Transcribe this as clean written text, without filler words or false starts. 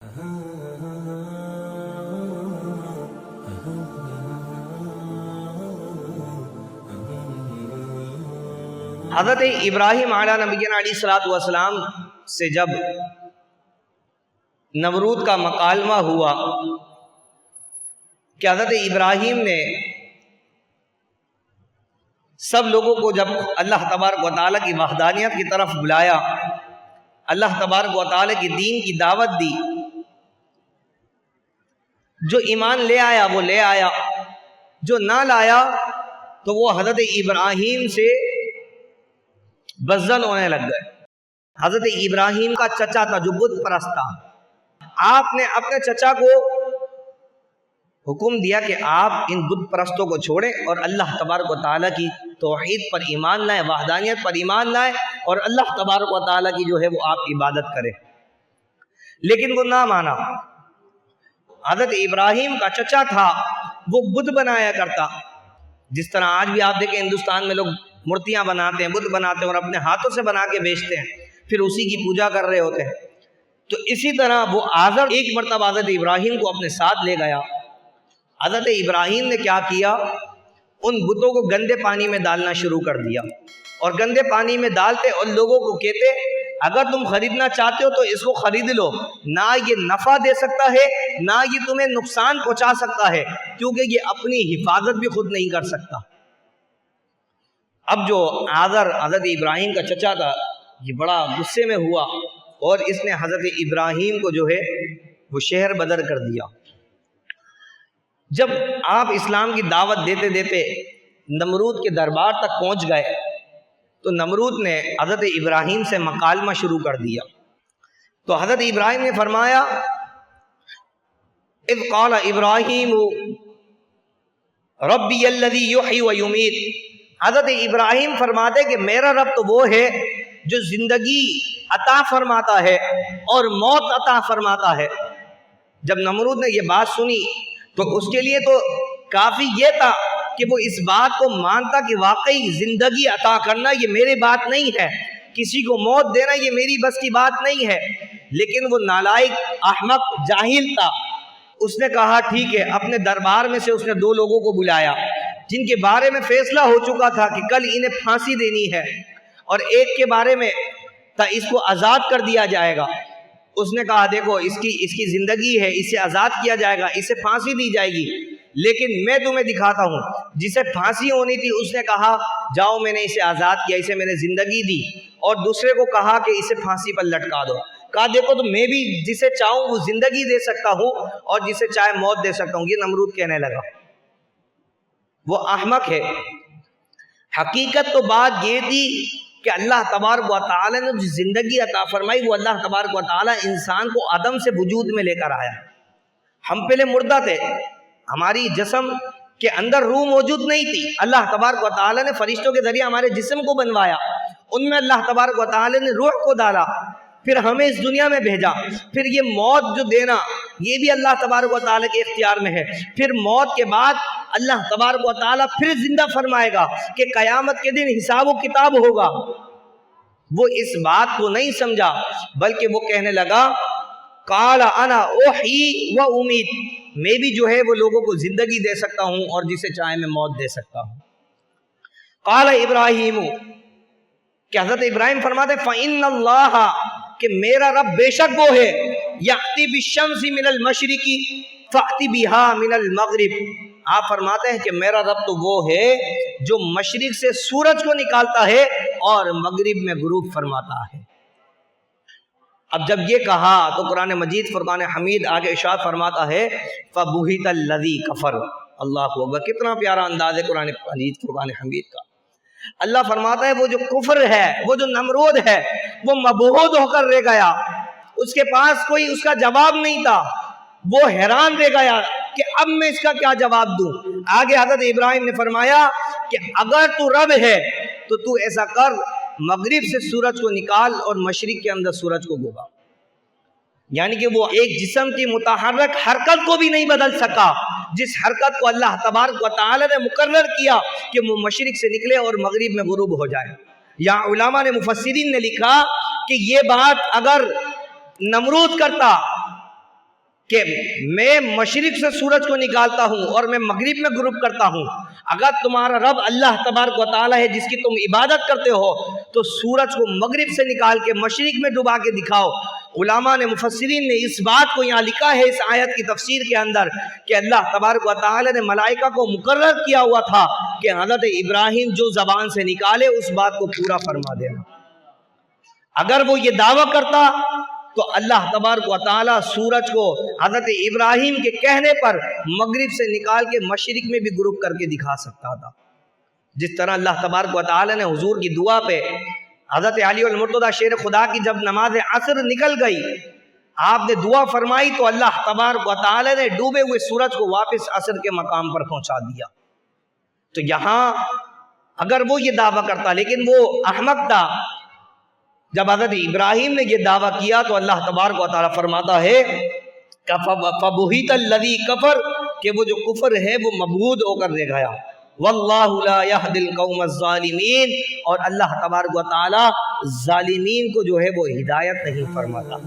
حضرت ابراہیم علیہ نبینا علیہ الصلوۃ والسلام سے جب نمرود کا مکالمہ ہوا کہ حضرت ابراہیم نے سب لوگوں کو جب اللہ تبارک و تعالیٰ کی وحدانیت کی طرف بلایا، اللہ تبارک و تعالیٰ کی دین کی دعوت دی، جو ایمان لے آیا وہ لے آیا، جو نہ لایا تو وہ حضرت ابراہیم سے بزدل ہونے لگ گئے۔ حضرت ابراہیم کا چچا تھا جو بت پرست تھا، آپ نے اپنے چچا کو حکم دیا کہ آپ ان بت پرستوں کو چھوڑیں اور اللہ تبارک و تعالیٰ کی توحید پر ایمان لائیں، وحدانیت پر ایمان لائیں، اور اللہ تبارک و تعالیٰ کی جو ہے وہ آپ عبادت کریں۔ لیکن وہ نہ مانا۔ حضرت ابراہیم کا چچا تھا وہ بت بنایا کرتا، جس طرح آج بھی آپ دیکھیں ہندوستان میں لوگ مورتیاں بناتے ہیں، بت بناتے ہیں اور اپنے ہاتھوں سے بنا کے بیچتے ہیں، پھر اسی کی پوجا کر رہے ہوتے ہیں۔ تو اسی طرح وہ آزر ایک مرتبہ حضرت ابراہیم کو اپنے ساتھ لے گیا۔ حضرت ابراہیم نے کیا کیا، ان بتوں کو گندے پانی میں ڈالنا شروع کر دیا، اور گندے پانی میں ڈالتے اور لوگوں کو کہتے اگر تم خریدنا چاہتے ہو تو اس کو خرید لو، نہ یہ نفع دے سکتا ہے نہ یہ تمہیں نقصان پہنچا سکتا ہے، کیونکہ یہ اپنی حفاظت بھی خود نہیں کر سکتا۔ اب جو آزر حضرت ابراہیم کا چچا تھا یہ بڑا غصے میں ہوا، اور اس نے حضرت ابراہیم کو جو ہے وہ شہر بدر کر دیا۔ جب آپ اسلام کی دعوت دیتے دیتے نمرود کے دربار تک پہنچ گئے تو نمرود نے حضرت ابراہیم سے مکالمہ شروع کر دیا۔ تو حضرت ابراہیم نے فرمایا اذ قال ابراہیم ربی الذی یحیی و یمیت۔ حضرت ابراہیم فرماتے کہ میرا رب تو وہ ہے جو زندگی عطا فرماتا ہے اور موت عطا فرماتا ہے۔ جب نمرود نے یہ بات سنی تو اس کے لیے تو کافی یہ تھا کہ وہ اس بات کو مانتا کہ واقعی زندگی عطا کرنا یہ میری بات نہیں ہے، کسی کو موت دینا یہ میری بس کی بات نہیں ہے، لیکن وہ نالائق احمق جاہل تھا۔ اس نے کہا ٹھیک ہے، اپنے دربار میں سے اس نے 2 لوگوں کو بلایا جن کے بارے میں فیصلہ ہو چکا تھا کہ کل انہیں پھانسی دینی ہے، اور ایک کے بارے میں تھا اس کو آزاد کر دیا جائے گا۔ اس نے کہا دیکھو اس کی زندگی ہے، اسے آزاد کیا جائے گا، اسے پھانسی دی جائے گی، لیکن میں تمہیں دکھاتا ہوں۔ جسے پھانسی ہونی تھی اس نے کہا جاؤ میں نے اسے آزاد کیا، اسے میں نے زندگی دی، اور دوسرے کو کہا کہ اسے پھانسی پر لٹکا دو۔ کہا دیکھو تو میں بھی جسے چاہوں وہ زندگی دے سکتا ہوں اور جسے چاہے موت دے سکتا ہوں۔ یہ نمرود کہنے لگا، وہ احمق ہے۔ حقیقت تو بات یہ تھی کہ اللہ تبارک و تعالیٰ نے جو زندگی عطا فرمائی وہ اللہ تبارک و تعالیٰ انسان کو عدم سے وجود میں لے کر آیا۔ ہم پہلے مردہ تھے، ہماری جسم کے اندر روح موجود نہیں تھی، اللہ تبارک و تعالیٰ نے فرشتوں کے ذریعے ہمارے جسم کو بنوایا، ان میں اللہ تبارک و تعالیٰ نے روح کو ڈالا، پھر ہمیں اس دنیا میں بھیجا۔ پھر یہ موت جو دینا یہ بھی اللہ تبارک و تعالیٰ کے اختیار میں ہے۔ پھر موت کے بعد اللہ تبارک و تعالیٰ پھر زندہ فرمائے گا کہ قیامت کے دن حساب و کتاب ہوگا۔ وہ اس بات کو نہیں سمجھا بلکہ وہ کہنے لگا قال انا احیی و امیت، میں بھی جو ہے وہ لوگوں کو زندگی دے سکتا ہوں اور جسے چاہے میں موت دے سکتا ہوں۔ قال ابراہیم، کہ حضرت ابراہیم فرماتے فإن اللہ، کہ میرا رب بے شک وہ ہے یأتی بالشمس من المشرق فأتی بہا من المغرب۔ آپ فرماتے ہیں کہ میرا رب تو وہ ہے جو مشرق سے سورج کو نکالتا ہے اور مغرب میں غروب فرماتا ہے۔ اب جب یہ کہا تو قرآن مجید فرقان حمید آگے ارشاد فرماتا ہے فَبُہِتَ الَّذِي كَفَرَ۔ اللہ اکبر، کتنا پیارا انداز ہے قرآن مجید فرقان حمید کا۔ اللہ فرماتا ہے وہ جو کفر ہے، وہ جو نمرود ہے، وہ مبہوت ہو کر رہ گیا، اس کے پاس کوئی اس کا جواب نہیں تھا، وہ حیران رہ گیا کہ اب میں اس کا کیا جواب دوں۔ آگے حضرت ابراہیم نے فرمایا کہ اگر تو رب ہے تو تو ایسا کر مغرب سے سورج کو نکال اور مشرق کے اندر سورج کو گھما۔ یعنی کہ وہ ایک جسم کی متحرک حرکت کو بھی نہیں بدل سکا جس حرکت کو اللہ تبارک و تعالی نے مقرر کیا کہ وہ مشرق سے نکلے اور مغرب میں غروب ہو جائے۔ یہاں علماء نے مفسرین نے لکھا کہ یہ بات اگر نمرود کرتا کہ میں مشرق سے سورج کو نکالتا ہوں اور میں مغرب میں غروب کرتا ہوں، اگر تمہارا رب اللہ تبارک و تعالیٰ ہے جس کی تم عبادت کرتے ہو تو سورج کو مغرب سے نکال کے مشرق میں ڈبا کے دکھاؤ۔ علماء نے، مفسرین نے اس بات کو یہاں لکھا ہے اس آیت کی تفسیر کے اندر کہ اللہ تبارک و تعالیٰ نے ملائکہ کو مقرر کیا ہوا تھا کہ حضرت ابراہیم جو زبان سے نکالے اس بات کو پورا فرما دینا۔ اگر وہ یہ دعویٰ کرتا تو اللہ تبارک و تعالیٰ سورج کو حضرت ابراہیم کے کہنے پر مغرب سے نکال کے مشرق میں بھی غروب کر کے دکھا سکتا تھا، جس طرح اللہ تبارک و تعالیٰ نے حضور کی دعا پہ حضرت علی المرتضیٰ شیر خدا کی جب نماز عصر نکل گئی، آپ نے دعا فرمائی تو اللہ تبارک و تعالیٰ نے ڈوبے ہوئے سورج کو واپس عصر کے مقام پر پہنچا دیا۔ تو یہاں اگر وہ یہ دعویٰ کرتا، لیکن وہ احمق تھا، جب حضرت ابراہیم نے یہ دعویٰ کیا تو اللہ تبارک و تعالیٰ فرماتا ہے فَبُهِتَ الَّذِي كَفَرَ کہ وہ جو کفر ہے وہ مبہوت ہو کر رہ گیا۔ وَاللَّهُ لَا يَهْدِي الْقَوْمَ الظَّالِمِينَ اور اللہ تبارک و تعالیٰ ظالمین کو جو ہے وہ ہدایت نہیں فرماتا۔